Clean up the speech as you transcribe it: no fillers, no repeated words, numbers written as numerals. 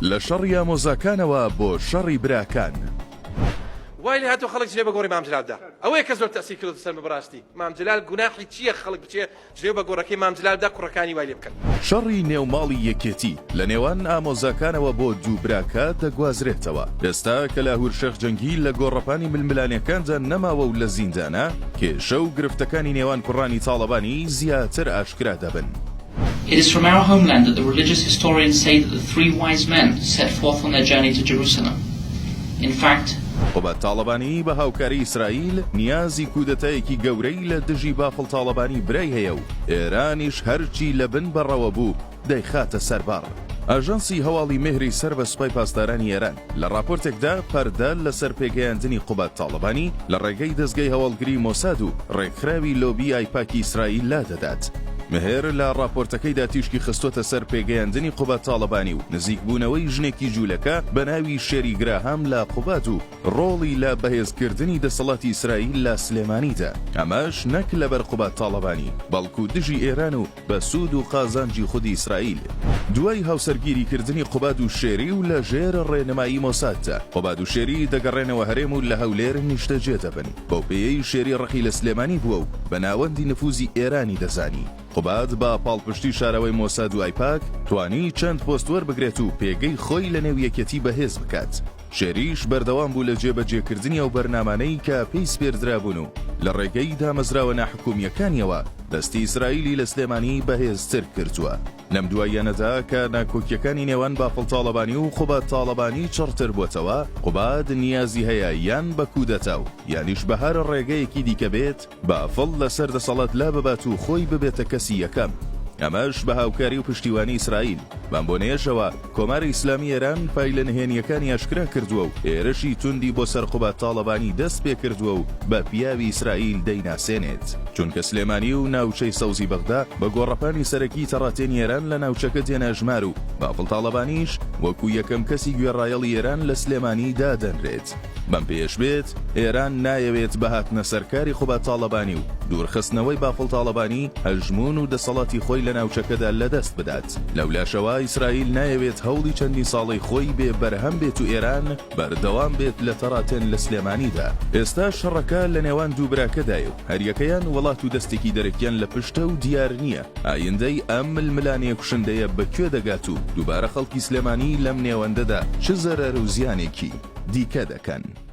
لە شەڕی ئامۆزاکانەوە بۆ شەڕی براکان. وای لێ هاتوو خەڵک جلێ بە گۆڕی مام جلالدا ئەوەیە کە زۆر تەسی کرد سەر بەڕاستی مام جلال گوناحی چییە خەڵک بچێ جلێ بە گۆڕەکەی مام جلالدا کوڕەکانی وای لێ بکەن. شەڕی نێوماڵی یەکێتی لە نێوان ئامۆزاکانەوە بۆ دوو براکە دەگوازرێتەوە. ئێستا کە لاهور شێخ جەنگی لە گۆڕەپانی ململانیەکاندا نەماوە و لە زیندانە کێشە و گرفتەکانی نێوان کوڕانی تاڵەبانی زیاتر ئاشکرا دەبن. It is from our homeland that the religious historians say that the three wise men set forth on their journey to Jerusalem. In fact, قوبەت تاڵەبانی بە هاوکاری ئیسرائیل نیازی کودەتایەکی گەورەی لە دژی بافڵ تاڵەبانی برای هەیە و ئێرانیش هەرچی لە بن بەڕەوە بوو دەیخاتە سەرباڕ. ئاژانسی هەواڵی مهری سەر بە سوپای پاسدارانی ئێران لە راپۆرتێکدا پەردە لەسەر پێگەیاندنی قوبەت تاڵەبانی لە ڕێگەی دەستگای هەواڵگری مۆساد و ڕێکخراوی لۆبی ئایپاکی ئیسرائیل لا دەدات. مهێر لە راپۆرتەکەیدا تیشکی خستۆتە سەر پێگەیاندنی قوبەت تاڵەبانی و نزیکبوونەوەی ژنێکی جوولەکە بە ناوی شێری گراهام لە قوبەت و ڕۆڵی لە بەهێزکردنی دەسەڵاتی ئیسرائیل لە سلێمانیدا. ئەمەش نەک لەبەر قوبەت تاڵەبانی بەڵکو دژی ئێران و بە سوود و قازانجی خودی ئیسرائیل. دوای هاوسەرگیریکردنی قوبەت و شێری و لە ژێر ڕێنمایی مۆساددا قوبەت و شێری دەگەڕێنەوە هەرێم و لە هەولێر نیشتەجێ دەبن. بەو پێیەی شێری ڕقی لە سلێمانی بووە و بە ناوەندی نفوزی ئێرانی دەزانی. قوبەت بە پاڵپشتی شارەوەی مۆساد و ئایپاک توانی چەند پۆست وەربگرێت و پێگەی خۆی لە نێو یەکێتی بەهێز بکات. شێریش بەردەوام بوو لە جێبەجێکردنی ئەو بەرنامانەی کە پێی سپێردرابوون و لە ڕێگەی دامەزراوە ناحکومیەکانیەوە دەستی ئیسرائیلی لە سلێمانی بەهێزتر کردووە. لەم دواییانەدا کە ناکۆکیەکانی نێوان بافڵ تاڵەبانی و قوبەت تاڵەبانی چڕتر بووەتەوە قوبەت نیازی هەیە یان بە کودەتا و یانیش بە هەر ڕێگەیەکی دیکە بێت بافڵ لەسەر دەسەڵات لا ببات و خۆی ببێتە کەسی یەکەم. ئەمەش بە هاوکاری و پشتیوانی ئیسرائیل بەم بۆنەیەشەوە کۆماری ئیسلامی ئێران پای لە نهێنیەکانی ئاشکرا کردووە و ئێرەشی توندی بۆ سەر قوبەت تاڵەبانی دەست پێ کردووە و بە پیاوی ئیسرائیل دەیناسێنێت. چونکە سلێمانی و ناوچەی سەوزی بەغدا بە گۆڕەپانی سەرەکی تەڕاتێنی ئێران لە ناوچەکە تێناژمار و بافڵ تاڵەبانیش وەکو یەکەم کەسی گوێڕایەڵی ئێران لە سلێمانی دادەنرێت. بەم پێش بێت ئێران نایەوێت بەهاتنە سەرکاری قوبەت تاڵەبانی و دوورخستنەوەی بافڵ تاڵەبانی هەژمون و دەسەڵاتی خۆی لە ناوچەکەدا لەدەست بدات. لەولاشەوە ئیسرائیل نایەوێت هەوڵی چەندین ساڵی خۆی بێ بەرهەم بێت و ئێران بەردەوام بێت لە تەڕاتێن لە سلێمانیدا. ئێستا شەڕەکە لە نێوان دوو براکەدایە و هەریەکەیان وڵات و دەستێکی دەرەکیان لە پشتە و دیار نییە. ئایندەی ئەم ململانیە کوشندەیە بەکوێ دەگات و دووبارە خەڵکی سلێمانی لەم نێوەندەدا چ زەرەر و زیانێکی دیکە دەکەن.